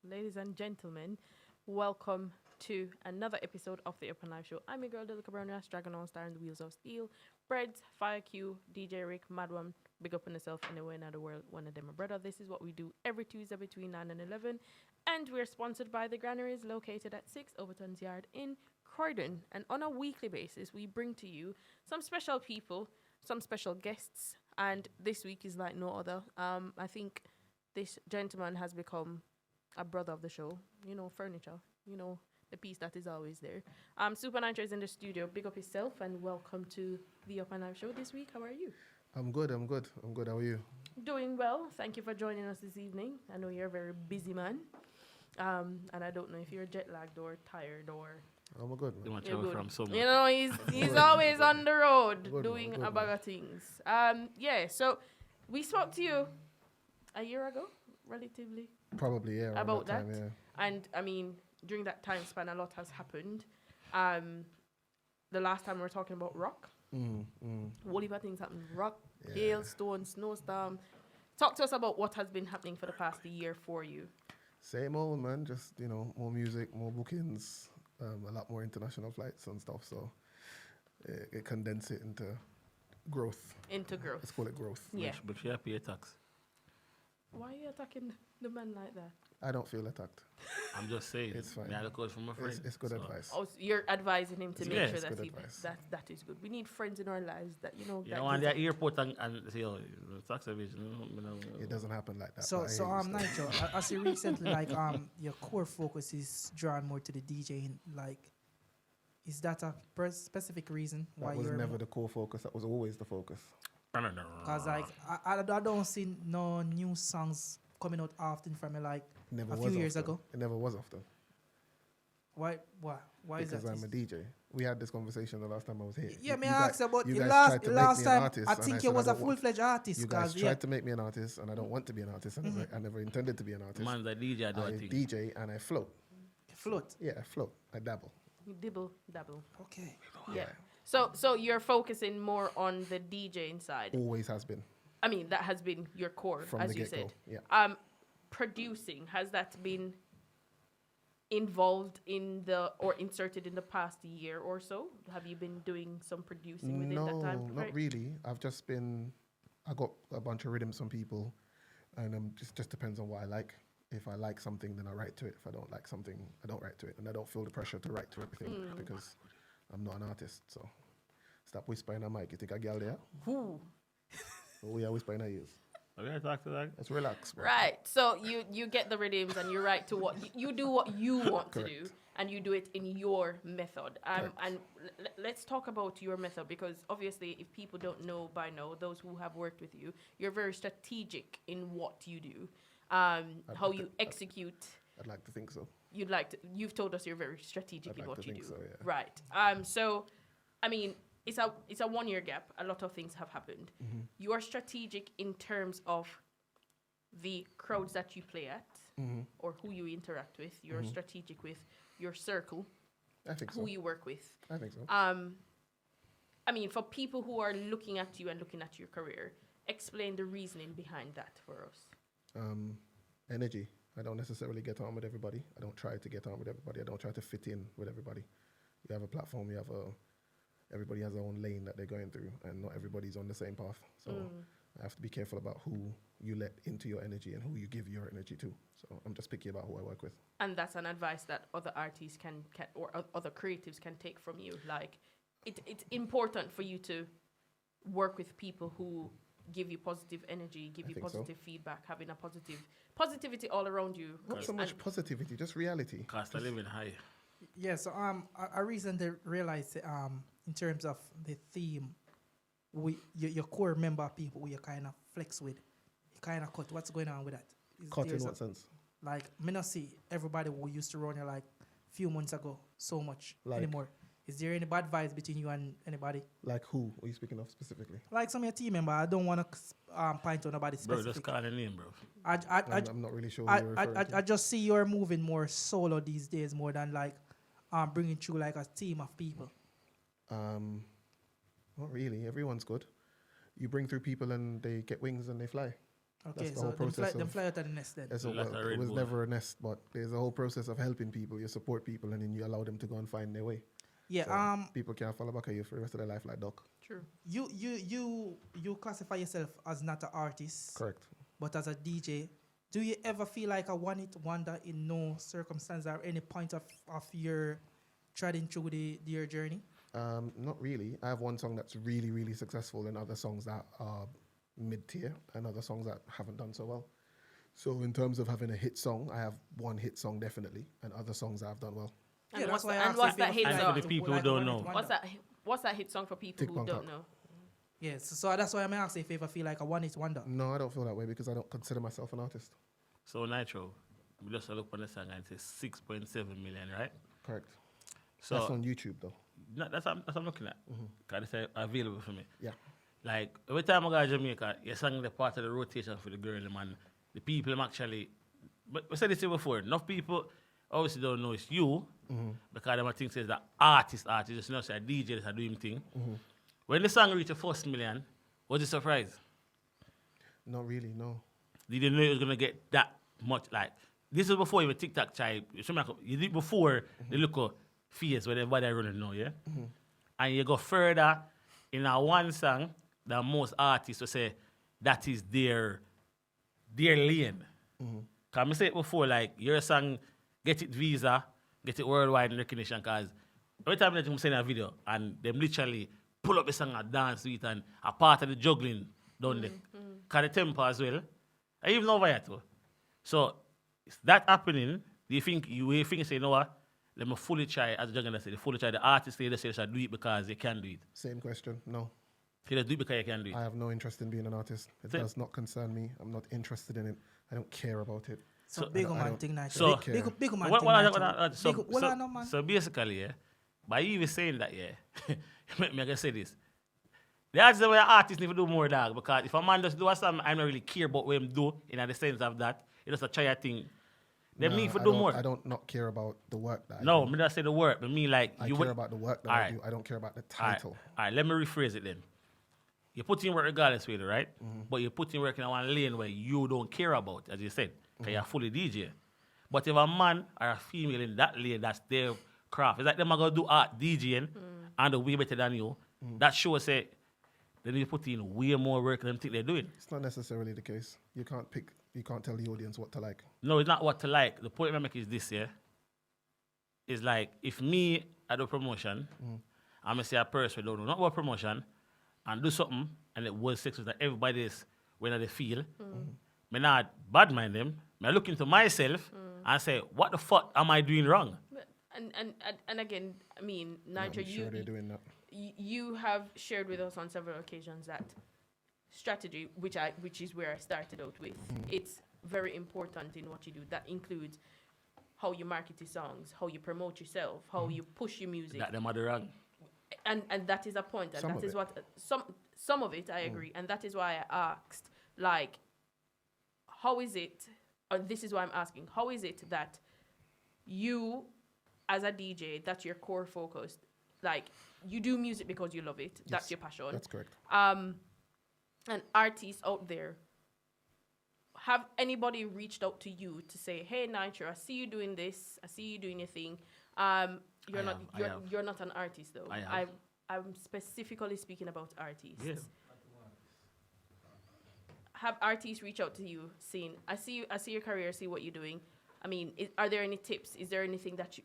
ladies and gentlemen, welcome to another episode of the Open Live Show. I'm your girl, Delica Brown, Dragon on Star and the Wheels of Steel. Breads, Fire Q, DJ Rick, Mad One, big up on yourself anywhere in the world, one of them a brother. This is what we do every Tuesday between 9 and 11. And we're sponsored by the Granaries located at 6 Overton's Yard in Croydon. And on a weekly basis, we bring to you some special people, some special guests. And this week is like no other. I think this gentleman has become a brother of the show. You know, furniture. You know, the piece that is always there. Supa Nytro is in the studio. Big up yourself and welcome to the Up and Live show this week. How are you? I'm good. How are you? Doing well. Thank you for joining us this evening. I know you're a very busy man. And I don't know if you're jet lagged or tired or... I'm good, man. You want to travel from somewhere? You know, he's always on the road doing a bag of things. Yeah, so we spoke to you a year ago, relatively. Probably, yeah. About that. time, yeah. And, I mean, during that time span, a lot has happened. The last time we were talking about rock. What heap of things happened? Rock, hailstone, snowstorm. Talk to us about what has been happening for the past year for you. Same old, man. Just, more music, more bookings, a lot more international flights and stuff. So it condense it into growth. Let's call it growth. Yeah. But you have to pay tax. Why are you attacking the man like that? I don't feel attacked. I'm just saying. It's fine. I had a call from a friend. It's good advice. Oh, so you're advising him to make sure it's that good advice. that is good. We need friends in our lives that, You that know, on gives the airport and say, oh, tax evasion. It doesn't happen like that. So, but I hear you Nitro, I see recently, your core focus is drawn more to the DJing. Like, is that a specific reason why That was you're... never the core focus. That was always the focus. Because, like, I don't see no new songs coming out often from you, like, Never a was few years often. ago. It never was often. Why is that? Because I'm a DJ. We had this conversation the last time I was here. Yeah, me guys- asked about you the guys last tried to make last me an time. artist, I and think said you I was a don't want- full-fledged artist. You guys 'cause, tried to make me an artist, and I don't want to be an artist. And I never intended to be an artist. Man's a DJ, I do I a thing. DJ and I float. float. Yeah, I float. I dabble. you dibble dabble. Okay. Yeah. So you're focusing more on the DJing side. Always has been I mean, that has been your core, from as the you get-go. said. Yeah. Producing, has that been involved in or inserted in the past year or so? Have you been doing some producing within that time? No, not really. I've just been. I got a bunch of rhythms from people, and just depends on what I like. If I like something, then I write to it. If I don't like something, I don't write to it, and I don't feel the pressure to write to everything because I'm not an artist. So stop whispering on mic. You think I girl there? Who? Oh yeah, whispering I use. Are we going to talk to that? Let's relax. Bro. Right. So you get the rhythms and you write to what you do what you want to do, Correct. and you do it in your method. Correct. And let's talk about your method, because obviously, if people don't know by now, those who have worked with you, you're very strategic in what you do, how you execute. I'd like to think so. You've told us you're very strategic I'd in like what to you think do. so, yeah. Right. So, I mean, it's a 1 year gap. A lot of things have happened. Mm-hmm. You are strategic in terms of the crowds that you play at or who you interact with. You're strategic with your circle, I think so. who you work with. I think so. I mean, for people who are looking at you and looking at your career, explain the reasoning behind that for us. Energy. I don't necessarily get on with everybody. I don't try to get on with everybody. I don't try to fit in with everybody. You have a platform. Everybody has their own lane that they're going through, and not everybody's on the same path. So I have to be careful about who you let into your energy and who you give your energy to. So I'm just picky about who I work with. And that's an advice that other artists can or other creatives can take from you. Like, it's important for you to work with people who give you positive energy, give I you think so. positive feedback, having a positivity all around you. Not so much positivity, just reality. Cost of living high. Yeah, so I recently realized in terms of the theme, your core member people you kind of flex with, you kind of cut. What's going on with that? Cut in what sense? Like, me not see everybody who used to run you like few months ago so much Like? anymore. Is there any bad vibes between you and anybody? Like who are you speaking of specifically? Like some of your team member, I don't want to point on nobody Bro, specific. just call the name, bro. I'm not really sure who you're referring to. I just see you're moving more solo these days more than like bringing through like a team of people. Not really. Everyone's good. You bring through people and they get wings and they fly. Okay, the so whole them fly, process them of- fly out of the nest then. As a, Like well, a it Red was Bull. never a nest, but there's a whole process of helping people. You support people, and then you allow them to go and find their way. Yeah. So people can't follow back at you for the rest of their life like duck. True. You classify yourself as not an artist, Correct. but as a DJ. Do you ever feel like a one-hit wonder in no circumstance or any point of your treading through your journey? Not really. I have one song that's really, really successful, and other songs that are mid-tier, and other songs that haven't done so well. So in terms of having a hit song, I have one hit song definitely, and other songs that I've done well. And that's what's why I and asked what's if you that ever hit feel And song? for the people who don't know. What's that hit song for people Tick who Bang don't Cock. know? Yes, so that's why I'm asking if you ever feel like a one-hit wonder. No, I don't feel that way because I don't consider myself an artist. So Nitro, we just look on the song and it says 6.7 million, right? Correct. So That's on YouTube though. that's what I'm looking at. Because it's available for me. Yeah. Like, every time I go to Jamaica, you sang the part of the rotation for the girl, man. The people actually, but we said this before, enough people obviously don't know it's you, because them think it's the artist, just not say a DJ that's doing thing. When the song reached the first million, was you surprised? Not really, no. Did you know it was going to get that much? Like, this is before even TikTok tribe. You did before the look fears where everybody running now, yeah? And you go further in a one song that most artists will say that is their lane. Because I say it before, like, your song, get it visa, get it worldwide recognition, because every time that I'm saying a video, and them literally pull up the song and dance to it, and a part of the juggling down there. Because the tempo as well. I even over here too. So, is that happening? Do you think you say, you know what? Let me fully try, as a juggler say, fully try. The artist say they should do it because they can do it. Same question. No. Say they do it because you can do it. I have no interest in being an artist. It Same. does not concern me. I'm not interested in it. I don't care about it. So So- big I man don't- thing, Nitro. So- Big man What- thing, what- Nitro. what- so- Big- well, so- I know, man. So basically, yeah, by you even saying that, yeah, make me say this. The artists need to do more, dog, because if a man just do a something, I don't really care about what him do in the sense of that. It's just a try a thing. They Nah, need to I do don't- more. I don't not care about the work that No, I do. me not say the word, but me like I you care would- about the work that All I right. do. I don't care about the All right, title. all right, let me rephrase it then. You put in work regardless, really, right? But you put in work in one lane where you don't care about, as you said, because you're fully DJ. But if a man or a female in that lane, that's their craft. It's like them are going to do art DJing and they're way better than you. That shows say they need to put in way more work than them think they're doing. It's not necessarily the case. You can't tell the audience what to like. No, it's not what to like. The point I make is this, yeah. It's like if me I do promotion, I'm gonna say a person don't know not about promotion and do something and it was successful that everybody is when they feel. Me not bad mind them. Me look into myself and say, what the fuck am I doing wrong? But, and again, I mean, Nitro, I'm sure they're doing that. you have shared with us on several occasions that strategy, which is where I started out with, it's very important in what you do. That includes how you market your songs, how you promote yourself, how you push your music, That them are the wrong. and that is a point, and Some that of is it. what some of it I agree, and that is why I asked, like, how is it, or this is why I'm asking, how is it that you, as a DJ, that's your core focus, like you do music because you love it, that's Yes, your passion, That's correct. and artists out there, have anybody reached out to you to say, hey Nitro, I see you doing this, I see you doing your thing, you're not an artist though. I have. I'm specifically speaking about artists. Yeah. Have artists reach out to you saying, I see your career, I see what you're doing. I mean, are there any tips? Is there anything that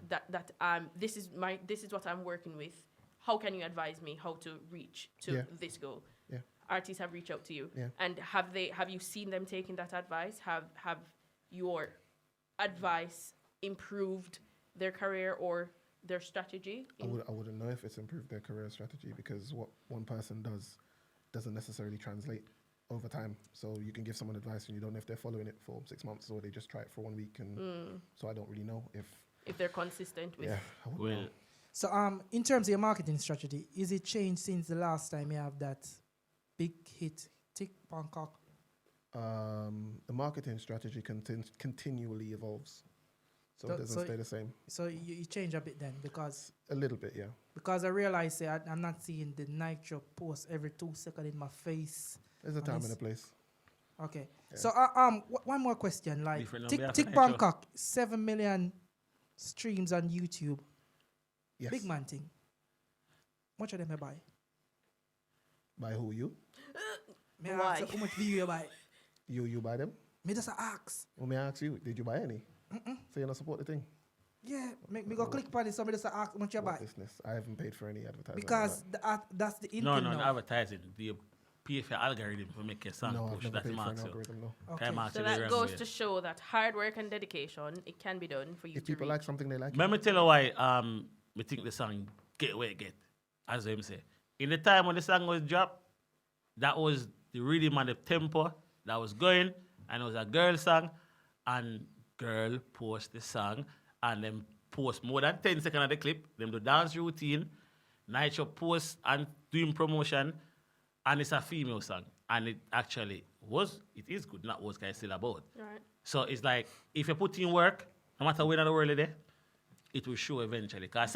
this is what I'm working with? How can you advise me how to reach to Yeah. this goal? Yeah. Artists have reached out to you. Yeah. And have you seen them taking that advice? Have your advice improved their career or their strategy? I wouldn't know if it's improved their career strategy because what one person does doesn't necessarily translate over time. So you can give someone advice and you don't know if they're following it for 6 months or they just try it for 1 week. And so I don't really know if they're consistent with. Yeah, I wouldn't Well, know. So in terms of your marketing strategy, is it changed since the last time you have that big hit, Tick Bangkok? The marketing strategy continually evolves. So it doesn't stay the same. So you change a bit then because A little bit, yeah. I realize I'm not seeing the Nitro post every 2 seconds in my face. There's a time and a place. Okay. So one more question. Like Different Tick number Tick after that, Bangkok, 7 million streams on YouTube. Yes. Big man thing. Much of them I buy. By who? You? Me Why? ask how much view you buy? You buy them? Me just ask. Well, may I ask you, did you buy any? So you don't support the thing? Yeah, me go click upon it. Somebody just ask how much you What buy. business? I haven't paid for any advertising. Because that's the No, income no, now. advertising. The pay for algorithm to make a song No, I've push. never That's paid for an Mark. algorithm, no. Okay. So that goes to show that hard work and dedication, it can be done for you If to people reach. like something, they like it. Let me tell you why we think the song get where it get. As him say. In the time when the song was dropped, that was the rhythm and the tempo that was going, and it was a girl song, and girl post the song, and then post more than 10 seconds of the clip, them do dance routine, Nitro post and doing promotion, and it's a female song. And it actually it is good, not was kind of still about. Right. So it's like, if you put in work, no matter where in the world it is, it will show eventually. Because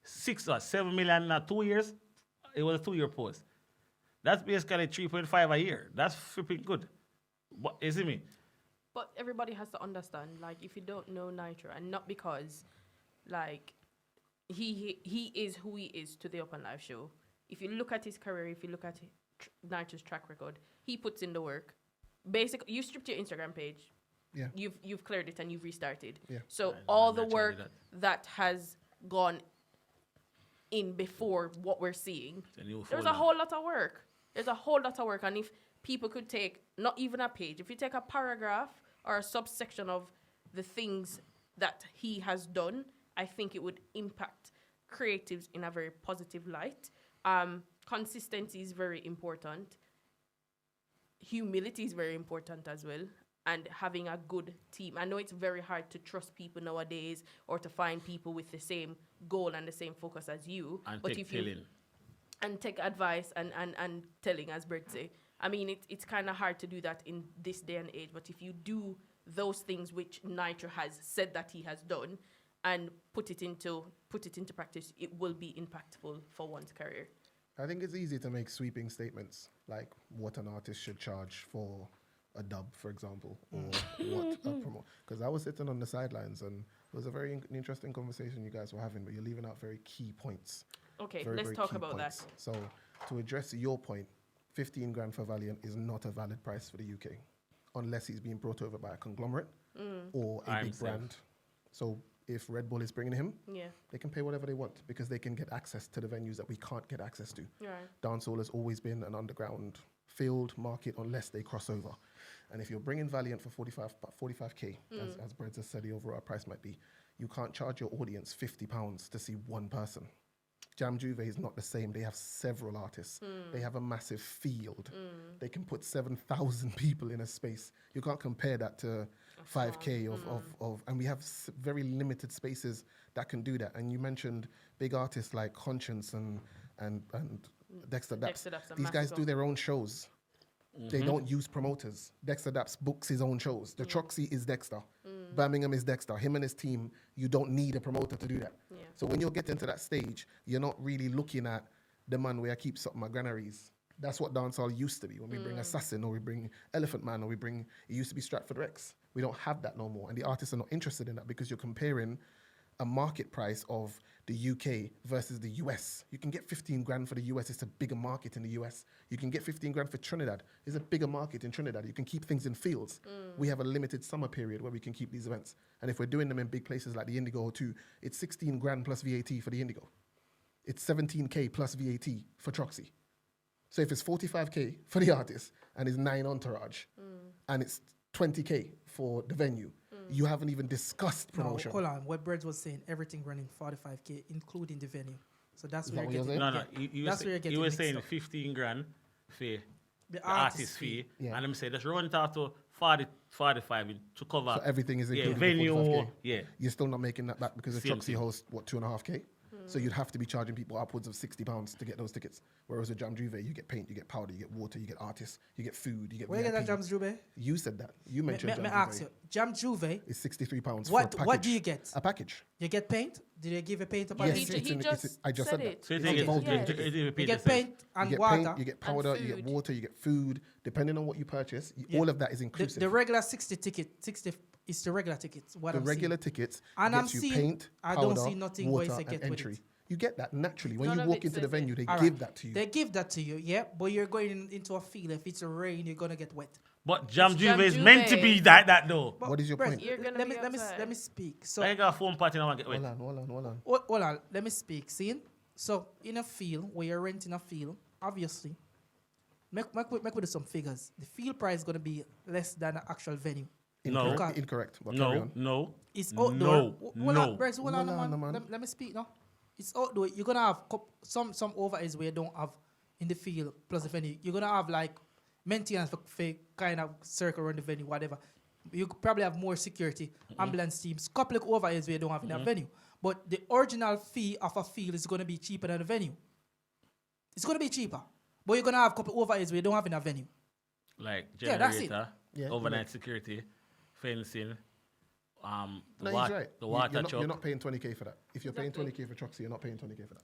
6 or 7 million in 2 years, it was a 2-year post. That's basically 3.5 a year. That's flipping good. What, is it me? But everybody has to understand, like, if you don't know Nitro, and not because, like, he is who he is to the Up and Live show. If you look at his career, if you look at Nitro's track record, he puts in the work. Basically, you stripped your Instagram page. Yeah. You've cleared it and you've restarted. Yeah. So Right, all the naturally work that has gone in before what we're seeing, there's a whole lot of work. There's a whole lot of work. And if people could take, not even a page, if you take a paragraph or a subsection of the things that he has done, I think it would impact creatives in a very positive light. Consistency is very important. Humility is very important as well. And having a good team. I know it's very hard to trust people nowadays or to find people with the same goal and the same focus as you. And but take if you telling. and take advice and telling, as Brett say. I mean, it's kind of hard to do that in this day and age. But if you do those things which Nitro has said that he has done and put it into practice, it will be impactful for one's career. I think it's easy to make sweeping statements like what an artist should charge for a dub, for example, or what a promo. Because I was sitting on the sidelines and it was a very interesting conversation you guys were having, but you're leaving out very key points. Okay, Very, let's very talk key about points. that. So to address your point, 15 grand for Valiant is not a valid price for the UK unless he's being brought over by a conglomerate or a big brand. So if Red Bull is bringing him, Yeah, they can pay whatever they want because they can get access to the venues that we can't get access to. right. Dancehall has always been an underground field market unless they cross over. And if you're bringing Valiant for 45k, as Brett has said, the overall price might be, you can't charge your audience £50 to see one person. Jam Juve is not the same. They have several artists. They have a massive field. They can put 7,000 people in a space. You can't compare that to 5k of and we have very limited spaces that can do that. And you mentioned big artists like Conscience and Dexter Daps. Dexter Daps are These guys massive do their own shows. They don't use promoters. Dexter Daps books his own shows. The Troxy is Dexter. Birmingham is Dexter. Him and his team, you don't need a promoter to do that. Yeah. So when you're getting to that stage, you're not really looking at the man where I keep something my granaries. That's what dancehall used to be. When we bring Assassin or we bring Elephant Man or it used to be Stratford Rex. We don't have that no more. And the artists are not interested in that because you're comparing a market price of the UK versus the US. You can get 15 grand for the US. It's a bigger market in the US. You can get 15 grand for Trinidad. It's a bigger market in Trinidad. You can keep things in fields. We have a limited summer period where we can keep these events. And if we're doing them in big places like the Indigo O2, it's 16 grand plus VAT for the Indigo. It's 17k plus VAT for Troxy. So if it's 45k for the artist and it's 9 entourage and it's 20k for the venue, you haven't even discussed promotion. No, hold on. What Birds was saying, everything running 45k, including the venue. So that's Is where that you're what getting. you're No, yeah, you that's where you're getting were mixed saying up. 15 grand for The artist fee. Yeah. And them say, just run it out to 45 to cover. So everything is Yeah, included. venue. 45K. Yeah. You're still not making that back because the Same Troxy thing. hosts, 2.5k? So you'd have to be charging people upwards of £60 to get those tickets. Whereas with Jam Juve, you get paint, you get powder, you get water, you get artists, you get food, you get Where you get that VIP. Jam Juve? You said that. You mentioned Me Jam Juve. ask you, Jam Juve, It's £63 for a what package. do you get? A package. You get paint? Did they give a paint a Yeah, Yes, he I just said that. it. So you It's take involved in it. the ticket. You get paint and You get water. paint, you get powder, you get food. water, you get food. Depending on what you purchase, Yeah. all of that is inclusive. The regular 60 is the regular tickets. What The I'm regular seeing. tickets And I'm gets you seeing- paint, I powder, don't see nothing where water, you and get with entry. it. You get that naturally. When None you of walk it into the says venue, it. they All give right. that to you. They give that to you, yeah, but you're going into a field. If it's a rain, you're gonna get wet. But Jam It's Juve Jam is meant to be Juve. that though. But What is your Brett, point? You're gonna let be me outside. let me speak. So I got a phone party and I want to get wet. Hold on. hold on, let me speak. See, so in a field where you're renting a field, obviously, make we do some figures. The field price is gonna be less than the actual venue. No. Okay. Incorrect. But carry No, on. no. It's No, outdoor. Hold no. on, Brett, hold on, Hold on, man. man. Let me speak now. It's outdoor. You're gonna have some overheads where you don't have in the field plus the venue. You're gonna have like maintenance for kind of circle around the venue, whatever. You could probably have more security, ambulance teams, couple of overheads where you don't have in a venue. But the original fee of a field is gonna be cheaper than the venue. It's gonna be cheaper. But you're gonna have a couple of overheads where you don't have in a venue. Like Yeah, that's it. generator, Yeah, overnight security, fencing, the, No, he's right. the water truck. You're not paying 20K for that. If you're paying 20K for trucks, you're not paying 20K for that.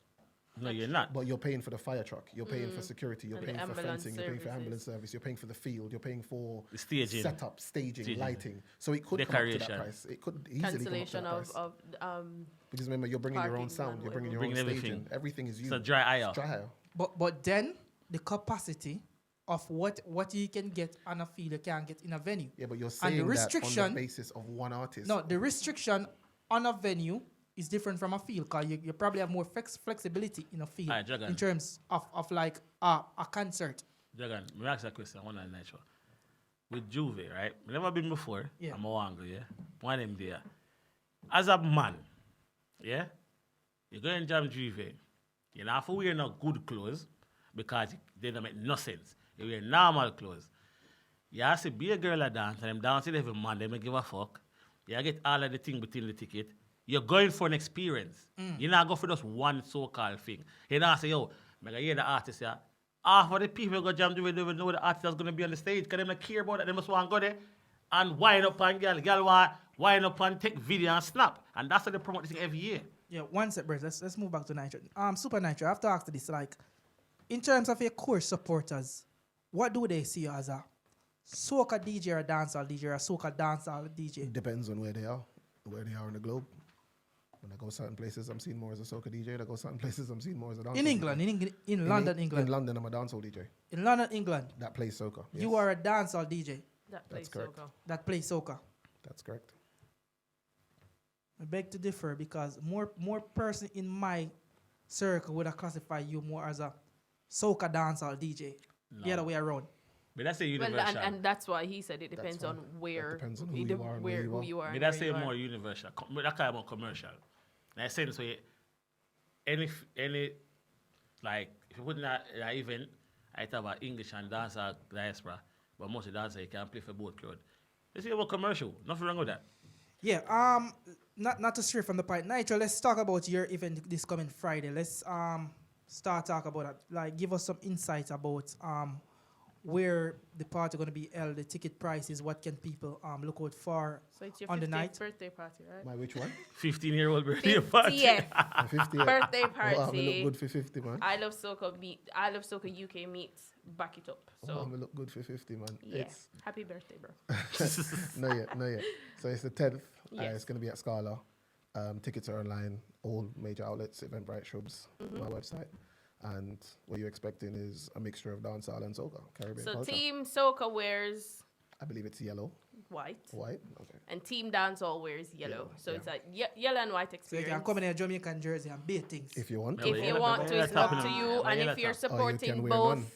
No, you're not. But you're paying for the fire truck. You're paying for security. You're And the paying for ambulance fencing. You're paying for services. ambulance service. You're paying for the field. You're paying for The staging. setup, staging, Staging. lighting. So it could come up to that Decoration. price. It could easily come up to Cancellation that of price. Because remember, you're bringing your own parking sound. and You're bringing your Bringing own everything. staging. Everything is you. It's a dry aisle. It's dry aisle. But then the capacity of what you can get on a field you can't get in a venue. Yeah, but you're And the saying that on restriction- the basis of one artist. No, the restriction on a venue is different from a field because you probably have more flexibility in a field Alright, Dragon. in terms of like a concert. Dragon, let me ask you a question. One on Nitro. With Juve, right? I've never been before. Yeah. I'm a wango, yeah? One of them there. As a man, yeah? You go and Jam Juve. You don't have to wear no good clothes because they don't make no sense. You wear normal clothes. You have to be a girl at dance and them dancing every man, they don't give a fuck. You get all of the thing between the ticket. You're going for an experience. You're not going for just one so-called thing. You don't say, yo, I'm going to hear the artist, yeah? Half of the people who go Jam Juve don't even know the artist is going to be on the stage because they don't care about that. They must want to go there and wind up on girl. Girl want wind up and take video and snap. And that's how they promote this thing every year. Yeah, one sec, Brett. Let's move back to Nitro. Super Nitro, I have to ask this, like, in terms of your core supporters, what do they see you as a soca DJ or a dancehall DJ or a soca dancehall DJ? It depends on where they are in the globe. When I go certain places, I'm seen more as a soca DJ. When I go certain places, I'm seen more as a dancehall In DJ. England, in London, England. In London, I'm a dancehall DJ. In London, England, That plays soca. Yes. you are a dancehall DJ That That's place correct. soca. that plays soca. That's correct. I beg to differ because more person in my circle would have classified you more as a soca dancehall DJ. The other way around. But that's a Well, universal. and that's why he said it depends on fine. where, depends on who it you de- are and where where you who are. you are. But and that's where you say are. more universal. But that kind of more commercial. In a sense where any like if you put in an event, I have an English and dancer diaspora, but most of the dancer you can play for both crowd. This is about commercial. Nothing wrong with that. Yeah, not to stray from the point. Nitro, let's talk about your event this coming Friday. Let's start talk about it. Like give us some insights about where the party gonna be held, the ticket prices, what can people look out for So it's your on the 50th night. birthday party, right? My which one? 15-year-old birthday party. 50th My 50. birthday Oh, I look party. good for 50, man. I love Soca UK meets. Back it up. Oh, So I'm look good for 50, man. yeah, It's happy birthday, bro. no yet. So it's the 10th. Yes. It's going to be at Scala. Tickets are online, all major outlets, Eventbrite, Shubs, my website. And what you're expecting is a mixture of dancehall and soca, Caribbean So culture. Team Soca wears I believe it's yellow, white, white. Okay. and Team Dancehall wears yellow. Yellow, So yeah. it's a yellow and white So you experience. can come in a Jamaican jersey and beat things. If you want. No, If but you yellow- want to, yellow it's top up in to the- you. yellow And if top. you're you can supporting wear both, none.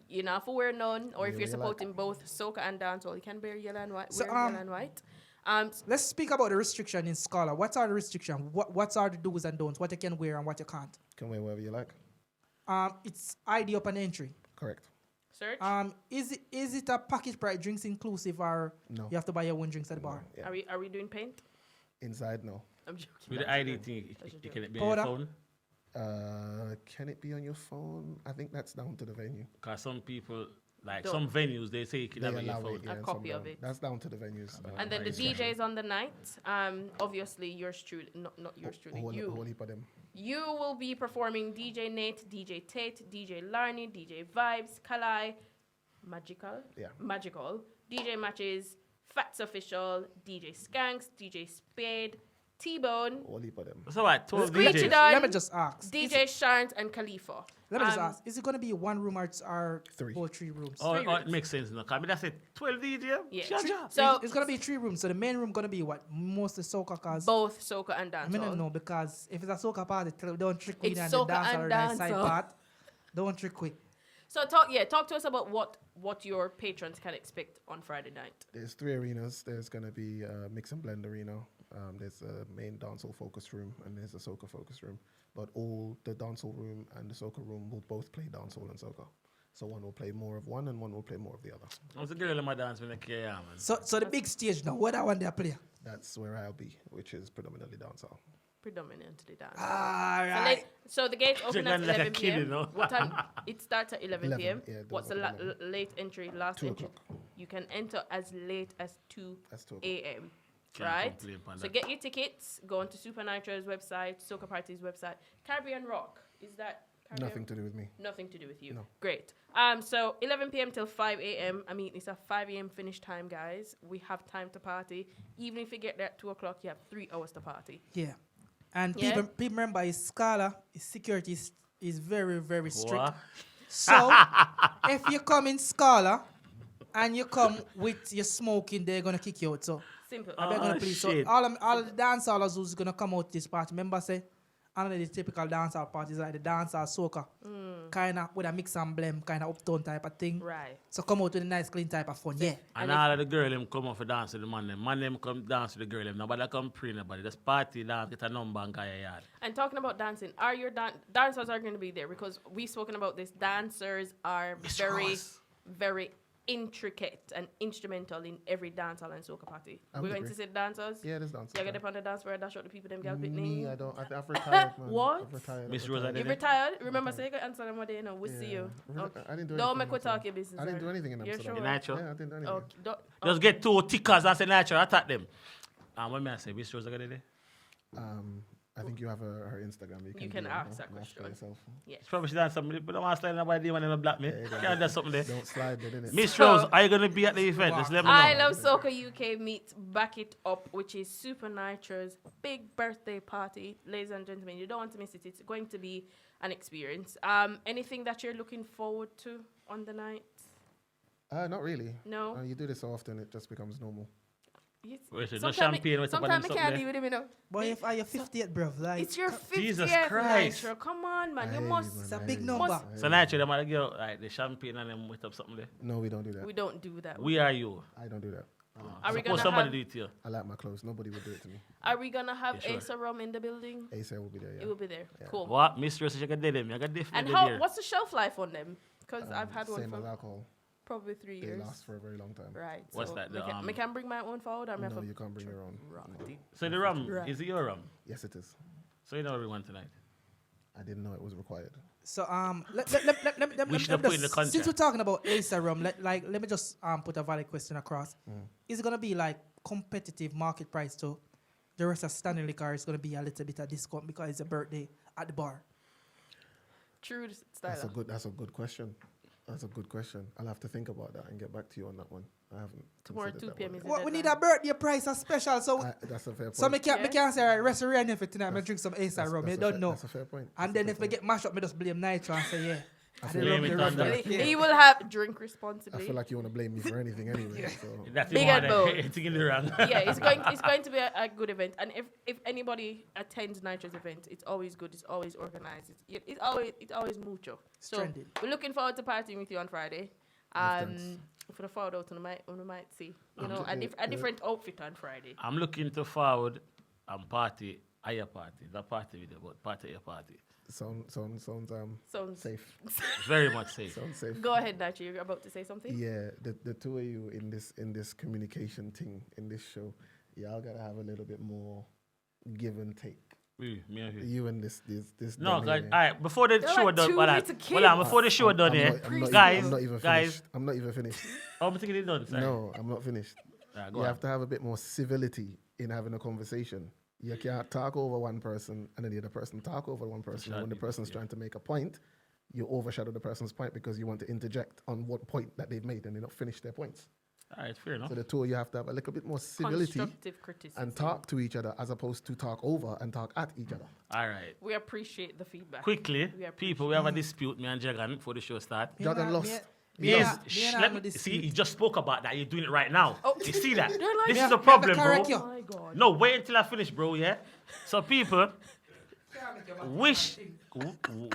you don't have to wear none. Or if You you're wear like- supporting both Soca and Dancehall, you can wear yellow and white. So, wear yellow and white. Let's speak about the restriction in Scala. What are the restrictions? What are the do's and don'ts? What you can wear and what you can't? Can wear whatever you like. It's ID up and entry. Correct. Search. Is it a package price, drinks inclusive, or No. you have to buy your own drinks at the bar? Yeah. Are we doing paint? Inside, no. I'm joking. With the ID thing, you can be on Powder? your phone. Can it be on your phone? I think that's down to the venue. Because some people, like Don't. some venues, they say you can They have it on your allow phone. it, yeah, A and copy some of don't. it. That's down to the venues. And then the discretion. DJs on the night, obviously yours truly, not yours truly, Whole you. heap of them. You will be performing DJ Nate, DJ Tate, DJ Larny, DJ Vibes, Kalai, Yeah. Magical, DJ Matches, Fats Official, DJ Skanks, DJ Spade, T-Bone, Whole heap of them. So what? 12 Screechy DJs. Dog, Let me just ask. DJ Sharns, and Khalifa. Let me just ask. Is it going to be one room or Three. or 3 rooms? Or Three it rooms. makes sense now. Because I mean, that's it. 12 DJ. Yeah. Jaja. So It's going to be 3 rooms. So the main room going to be what? Mostly soca cars. both soca and I mean, I dancehall. know because if it's a soca party, don't trick It's me and soca the dance and or the side dancehall. part. Don't trick me. So talk to us about what your patrons can expect on Friday night. There's 3 arenas. There's going to be a mix and blend arena. There's a main dancehall focus room and there's a soca focus room. But all the dancehall room and the soca room will both play dancehall and soca. So one will play more of one and one will play more of the other. What's the girl in my dance when I care, man? So the big stage now, what I want to play? That's where I'll be, which is predominantly dancehall. Predominantly dance. All So, right. so the gates open at Chicken like a 11 kid, p.m. you know. What time? It starts at 11 11, p.m. yeah, it What's does the at 11. late entry, last 2 entry? o'clock. You can enter as late as 2 That's 2 o'clock. a.m. Can't Right? complain upon So that. get your tickets. Go on to Supa Nytro's website, Soca Party's website. Caribbean Rock. Is that Caribbean? Nothing to do with me. Nothing to do with you. No. Great. So 11 p.m. till 5 a.m. I mean, it's a 5 a.m. finish time, guys. We have time to party. Even if you get there at 2 o'clock, you have 3 hours to party. Yeah. And Yeah. people remember his Scala, his security is very, very strict. What? So if you come in Scala and you come with your smoking, they're gonna kick you out. So Simple. I beg Oh, you please. So shit. all the dancehallers who's gonna come out this party, remember say, one of the typical dancehall parties like the dancehall soca, kind of with a mix and blend, kind of uptown type of thing. Right. So come out with a nice clean type of fun. Yeah. And And all of the girl them come up for dance with the man them. Man them come dance with the girl them. Nobody come pray nobody. Just party, dance, get a number and go your yard. And talking about dancing, are your dancers are going to be there? Because we've spoken about this. Dancers are Mr. very, Ross. very intricate and instrumental in every dancehall and soca party. I We're would going agree. to say dancers. Yeah, there's dancing. You're going to on the dance floor and dash out the people them gal Me, picnic. I don't. I've retired, man. What? I've retired. Miss I've Rosa retired. did You've retired? Remember, say you can answer them one day, you know. We'll see you. Okay. I didn't do Don't anything make in we Amsterdam. talk your business. I didn't do sir. anything in You're Amsterdam. sure? In Nitro. Yeah, I didn't do anything. Okay. Just get 2 tickers and say natural attack them. And what may I say? Miss Rosa got it? I think you have her Instagram. You can DM ask her that and question. her yourself. Yes. It's probably should dance something, but don't want to slide nobody when they block me. Yeah, Can't do something there. Don't slide there, innit? Miss Rose, are you going to be at the event? Just let me know. I Love Soca UK meets Back It Up, which is Supa Nytro's big birthday party. Ladies and gentlemen, you don't want to miss it. It's going to be an experience. Anything that you're looking forward to on the night? Not really. No? You do this so often, it just becomes normal. Yes. Wait, so no Sometime champagne, what's up on Sometimes I them can't something deal with him, you know. But if I your 50th, bruv, like It's your 50th Jesus Christ. Nitro. Come on, man. You Aye, must. man, it's a aye. big number. Must- So naturally, they might get like the champagne and them with up something there. No, we don't do that. We don't do that. We are you. I don't do that. Are we Suppose gonna somebody have? do it to you. I like my clothes. Nobody would do it to me. Are we gonna have Yeah, sure. Asa Rum in the building? Acer will be there, It yeah. will be there. Yeah. Cool. What? Miss Rose, you got them. You got And different how? there. What's the shelf life on them? Because I've had one Same as for alcohol. probably 3 They years. last for a very long time. Right. What's so that, Me the, can, me can bring my own forward. Or me No, have you can't bring your own. Right. So the rum, Right. is it your rum? Yes, it is. So you know everyone tonight. I didn't know it was required. So let We should have put in the since contract. we're talking about Acer Rum, let me just put a valid question across. Is it gonna be like competitive market price to the rest of standing liquor? Is gonna be a little bit of discount because it's a birthday at the bar. True style. That's a good question. That's a good question. I'll have to think about that and get back to you on that one. I haven't. Tomorrow considered 2 that p.m. one is yet. the What we need deadline. a birthday price a special. So That's a fair point. so me Yeah. can't say right, restaurant for tonight. Me drink some Acer That's- Rum. that's You a don't fair- know. That's a fair point. And That's a then fair if we point. get mashed up, me just blame Nitro and say yeah. I I feel the like- rum, the Blame it rum, on the that. rum. He Yeah. will have drink I responsibly. feel like you want to blame me for anything anyway. So That's Big the and bold. anything in the wrong. Yeah, it's going to be a good event. And if anybody attends Nitro's event, it's always good. It's always organized. It's always mucho. So Splendid. we're looking forward to partying with you on Friday. For the forward out, we might see a different outfit on Friday. I'm looking to forward and party, higher party. Not party video, but party your party. sounds Sounds safe. Very much safe. Sounds safe. Go ahead, Nitro. You're about to say something. Yeah, the two of you in this communication thing in this show, y'all gotta have a little bit more give and take Me and you. You and this No, dummy guys. here. All right, before the They're show like done, two hold on, little hold on, kids. before the show done, I'm not even guys. finished. I'm not even finished. I'm thinking it's done. Sorry. No, I'm not finished. Go You on. have to have a bit more civility in having a conversation. You can't talk over one person and then the other person talk over one person. And when the person's trying to make a point, you overshadow the person's point because you want to interject on what point that they've made and they not finish their points. All right, fair enough. So the two of you have to have a little bit more civility Constructive criticism. and talk to each other as opposed to talk over and talk at each other. All right. We appreciate the feedback. Quickly, We appreciate people, we have a dispute, me and Jagan, before the show start. Dragon lost. Yes, let me see. You just spoke about that. You're doing it right now. You see that? This is a problem, bro. Oh my God. No, wait until I finish, bro. Yeah. So people wish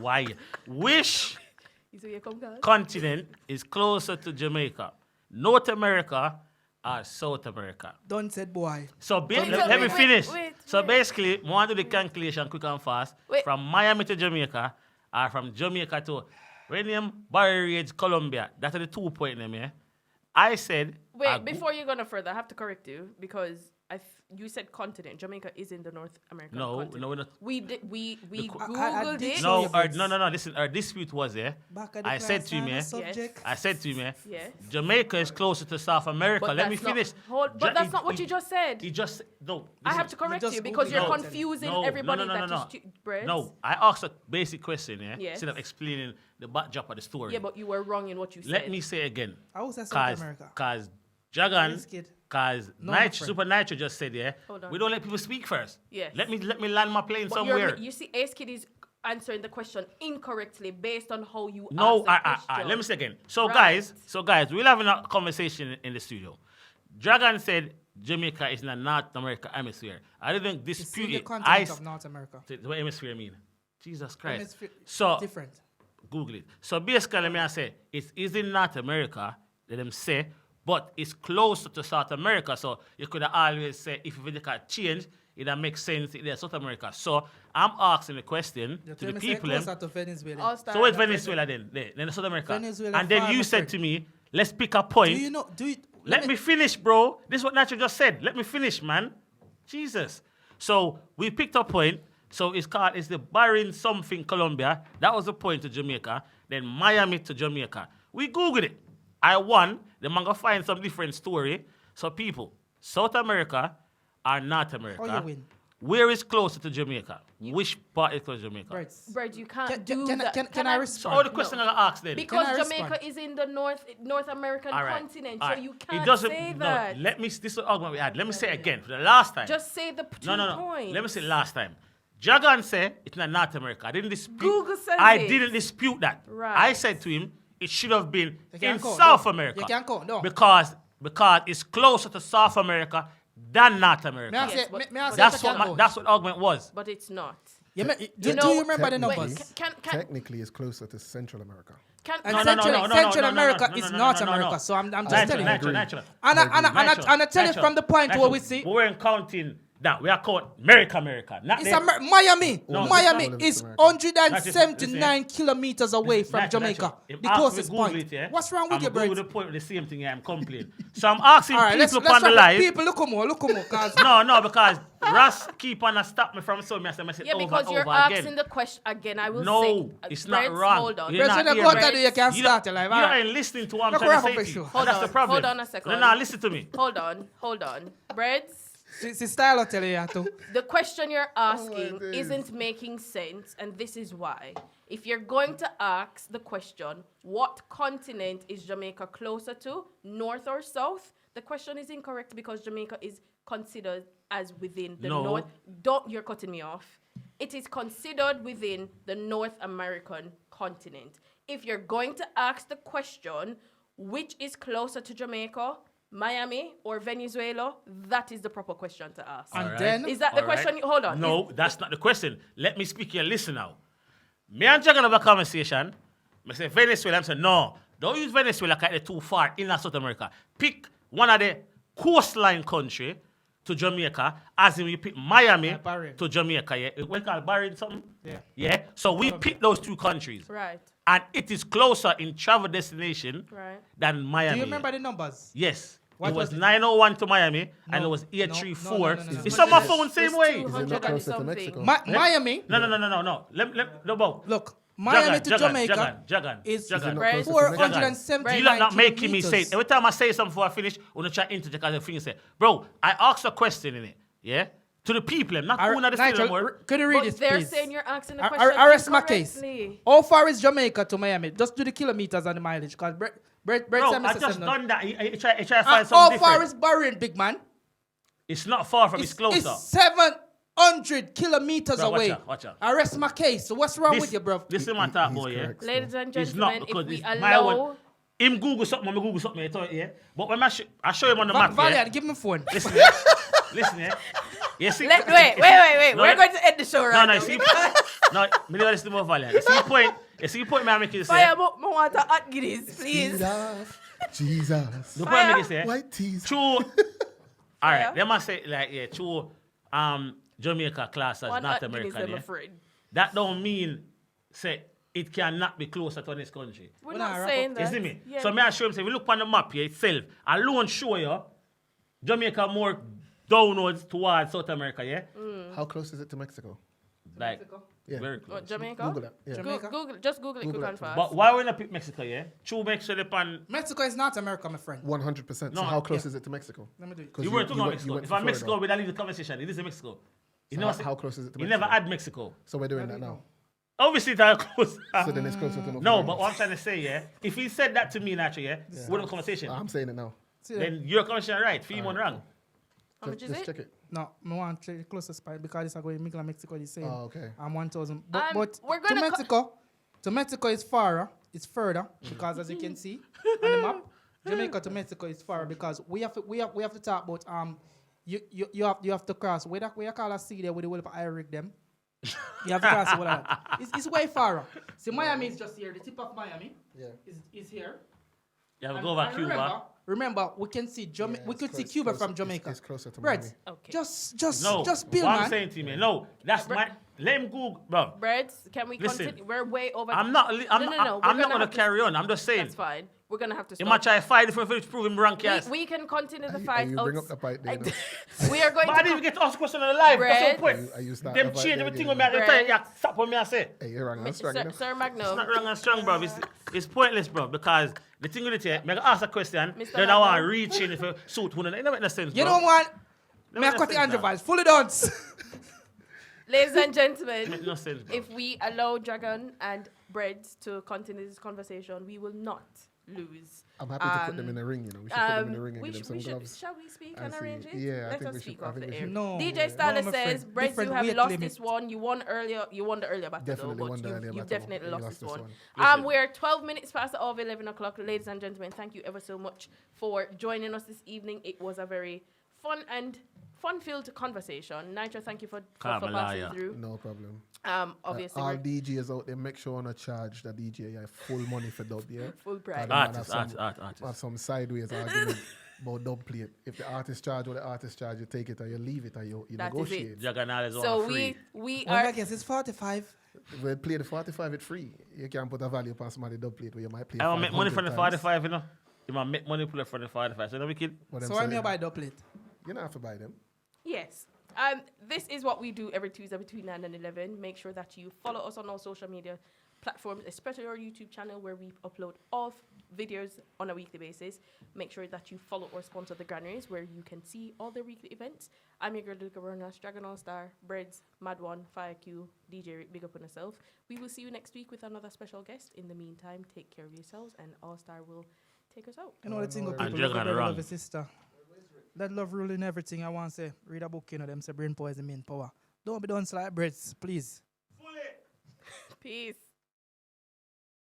why wish You say you come, guys? continent is closer to Jamaica, North America, or South America. Don't said boy. So Wait, let me wait, finish. wait, So wait. basically, I want to do the calculation quick and fast. Wait. From Miami to Jamaica, or from Jamaica to Renium, Barry Ridge, Colombia. That's the 2 point name, yeah? I said... Wait, before you go no further, I have to correct you because you said continent. Jamaica is in the North American continent. No, we're not. We Googled I it. did No, Show your no. Listen, our dispute was there. Back at the I said class to you, and the man. subject. I said to you, man. Yes. Jamaica is closer to South America. But Let me that's not- finish. but that's not what you just said. He just no. I have listen. to correct just you because Googled you're it. No, confusing no, everybody no. that is breads. No, I asked a basic question, yeah. Yes. Instead of explaining the backdrop of the story. Yeah, but you were wrong in what you said. Let me say again. I was at South America. Cause Jagan, Yes, kid. cause No, my Nitro, friend. Supa Nytro just said, yeah. Hold on. We don't let people speak first. Yes. Let me land my plane But somewhere. you see, Ace Kid is answering the question incorrectly based on how you No, asked the question. let me say again. So Right. guys, we're having a conversation in the studio. Dragon said Jamaica is in the North America hemisphere. I didn't It's in dispute the it. continent of North America. What hemisphere mean? Jesus Christ. Hemisphere- So different. Google it. So basically, me I say it is in North America. Let them say, but it's closer to South America. So you could always say if you look at change, it makes sense in South America. So I'm asking the question You to tell the me say people. closer to Venezuela. All-Star So it's and Venezuela then South America. Venezuela and then far, you my said friend. to me, let's pick a point. Do you know? Do you? Let me finish, bro. This is what Nacho just said. Let me finish, man. Jesus. So we picked a point. So it's the Bahrain something Colombia. That was the point to Jamaica. Then Miami to Jamaica. We Googled it. I won. Then I'm going to find some different story. So people, South America or North America. Oh, you win. Where is closer to Jamaica? Which part is closer to Jamaica? Right. Bread, you can't Can- do can I- that. can I So respond? all the questions I asked then. Because Can I Jamaica respond? is in the North American All right. continent, All so right. you It can't doesn't, say no, that. this is the argument we had. Let me say it again for the last time. Just say the two No. points. Let me say it last time. Jagan said it's not North America. I didn't dispute. Google says I it. didn't dispute that. Right. I said to him it should have been You in can't go, South no. America. You can't go, no. Because it's closer to South America than North America. May I Yes, say? but- May I but say? That's you what can't go? that's what the argument was. But it's not. You do You you know- remember the Technically- numbers? Can Technically, it's closer to Central America. And No, Central no, America no, is no, North no, no, no. America. So I'm just Natural, telling you. natural, natural. And I tell you from the point where we see We weren't counting that. We are counting America. Not it's the- Miami. No, Miami it's not. is America. 179 kilometers away from Natural, Jamaica. natural. If The ask me closest Google point. it, yeah, What's wrong with I'm you, going birds? to the point with the same thing I'm complaining. So I'm asking All right, let's people upon the try live. people look more, cause No, because Russ keep on stop me from saying me. I say Yeah, over because and you're over asking again. the question again. I will No, say. it's not Breads, wrong. Hold on. You're not President here, go man. tell you you can You start don't- your life. You All don't right. ain't listening to what I'm Look trying where to I'm say for to you. sure. Hold That's on, the problem. hold on a second. No, listen to me. Hold on. Breads. Si style tell you too. The question you're asking days. isn't making sense, and this is why. If you're going to ask the question, what continent is Jamaica closer to, north or south? The question is incorrect because Jamaica is considered as within the No. north. You're cutting me off. It is considered within the North American continent. If you're going to ask the question, which is closer to Jamaica, Miami or Venezuela, that is the proper question to ask. And All right. then Is that the All right. question? Hold on. No, that's not the question. Let me speak here. Listen now. Me and Jagan have a conversation. I say Venezuela. I'm saying, no, don't use Venezuela because they're too far in South America. Pick one of the coastline country to Jamaica, as in you pick Miami Bahrain. to Jamaica. Yeah? We call Bahrain something? Yeah. Yeah? So we pick those two countries. Right. And it is closer in travel destination Right. than Miami. do you remember the numbers? Yes. It was 901 to Miami, and it was 834. no. It's on my Is it- phone same It's way. 200 Is it not and closer to something. Mexico? Miami. No. No, Bo. Look, Miami to Jamaica Jagan. is Is it not Bread. closer to 479 You lot not making me say kilometers. it. Every time I say something before I finish, when I try to interject, I finish say, bro, I asked a question in it, yeah? To the people, I'm not going to the Nigel, cinema. could you read But this, they're please? saying you're asking the I question rest my case. incorrectly. How far is Jamaica to Miami? Just do the kilometers and the mileage. Because Brett Bro, said I Mr. just Seven. done that. I try to find How something far different. is Bahrain, big man? It's not far from, it's closer. It's 700 kilometers Bro, away. watch out. I rest my case. So what's wrong with you, bro? This is my talk, He's boy, yeah? correct. Ladies and It's not gentlemen, because if we it's my one. allow... Him Google something, I Google something, you thought, yeah? But when I show him on the map, Valiant, yeah? give me phone. Listen, yeah? Listen, yeah? You see, Wait. No, We're yeah. going to end the show right No, now. you see, no, me don't listen to more Valiant. You see the point me I make you say. Fire up my water hot guineas, please. Jesus. The point I make you say. White tees. True. All right, Fire. they must say like true. Jamaica class as One North hot guineas, American. I'm Yeah? afraid. That don't mean say it cannot be closer to this country. We're Well, nah, not wrap saying up. that. You see me? Yeah. So me I show him say we look on the map here itself. Alone show you Jamaica more downwards towards South America, yeah? How close is it to Mexico? Like Yeah. very close. What, Jamaica? Google that. Yeah. Jamaica. Just Google it Google quick it and for me. fast. But why we not pick Mexico, yeah? True Mexico depend. Mexico is not America, my friend. 100%. No, So how close yeah. is it to Mexico? Let me do it. 'Cause You weren't talking about went- Mexico. went If to I'm Mexico, Florida. we'd leave the conversation. It is Mexico. You So never how close is it to You Mexico? never had Mexico. So we're doing that now. Obviously, that's close. So then it's closer to North No, America. but what I'm trying to say, yeah, if he said that to me naturally, yeah, what a conversation. I'm saying it now. See that? Then your conversation right, fee one wrong. How much is Just it? check it. No, I want to check the closest part because it's going to Mexico the same. Oh, okay. I'm 1,000. Um, But we're to gonna Mexico is farther. It's further because as you can see on the map, Jamaica to Mexico is far because we have to talk about you have to cross where you call a sea there with the whole of Iric them. You have to cross all that. It's way farther. See, Miami is just here. The tip of Miami Yeah. is here. You have to And- go over and Cuba. Remember, we can see Yeah, we it's could see close- Cuba close- from Jamaica. It's closer to Brett, Miami. Okay. just build, what man. I'm saying to you, man. No, that's my. Let him Google, bro. Breads, can we Listen. continue? We're way over. I'm not. I'm No, not. no, no, we're I'm not gonna gonna have to- carry on. I'm just saying. That's fine. We're gonna have to You might stop. try 5 different things to prove him wrong, yes. We can continue the And fight. you bring up the fight there, We are going But I to. didn't even get to ask a question on the live. That's Bread. the point. Are you starting Them the fight change there everything again? with me at the Bread. time. Yeah, stop what me I say. Hey, you're wrong. I'm strong Sir, enough. Sir Magno. It's not wrong and strong, bro. It's pointless, bro. Because the thing with it, here, me ask a question, Mr. then I want to Magno. reach in if you suit one. It don't make no sense, You bro. don't want Don't me I make no cut the sense, Andrew bro. vibes. Fully dance. Ladies and gentlemen, Make no sense, bro. if we allow Dragon and Breads to continue this conversation, we will not lose. I'm happy to put them in the ring, you know. We should put them in the ring and give them some gloves. shall we speak and and see. arrange it? Yeah, I Let think us we speak should- I off think the we air. should. No. DJ No, Styler my says, friend. Breads, you Different have weight lost limit. this one. You won earlier. You won the earlier battle, Definitely though, won but the earlier you've battle. definitely You lost lost this this one. Listen. We're 12 minutes past the hour of 11 o'clock. Ladies and gentlemen, thank you ever so much for joining us this evening. It was a very fun-filled conversation. Nitro, thank you for passing Carmelaya. through. No problem. Obviously, All we're DJs out there, make sure to charge the DJ full money for dub, yeah? full price. Ah, Artist. Have some sideways argument about dub plate. If the artist charge what the artist charge, you take it or you leave it or you That is negotiate. it. Juggernaut is So on free. we Well, I are. guess it's 45. We play the 45, it's free. You can't put a value past somebody dub plate where you might play I want to make money from the 500 times. 45, you know. You want to make money from the 45. So no wicked. What I'm So I'm saying, here by the plate. you don't have to buy them. Yes. This is what we do every Tuesday between 9 and 11. Make sure that you follow us on all social media platforms, especially our YouTube channel where we upload all videos on a weekly basis. Make sure that you follow or sponsor the Granaries where you can see all their weekly events. I'm your girl, Luca Bernas, Dragon All Star, Breads, Mad One, Fire Q, DJ Rick, big up on yourself. We will see you next week with another special guest. In the meantime, take care of yourselves and All Star will take us out. You know the thing of And people you're love a gonna brother, run. love a sister. That love ruling everything. I want to say, read a book, you know, them say brain poison, main power. Don't be done like breads, please. Peace.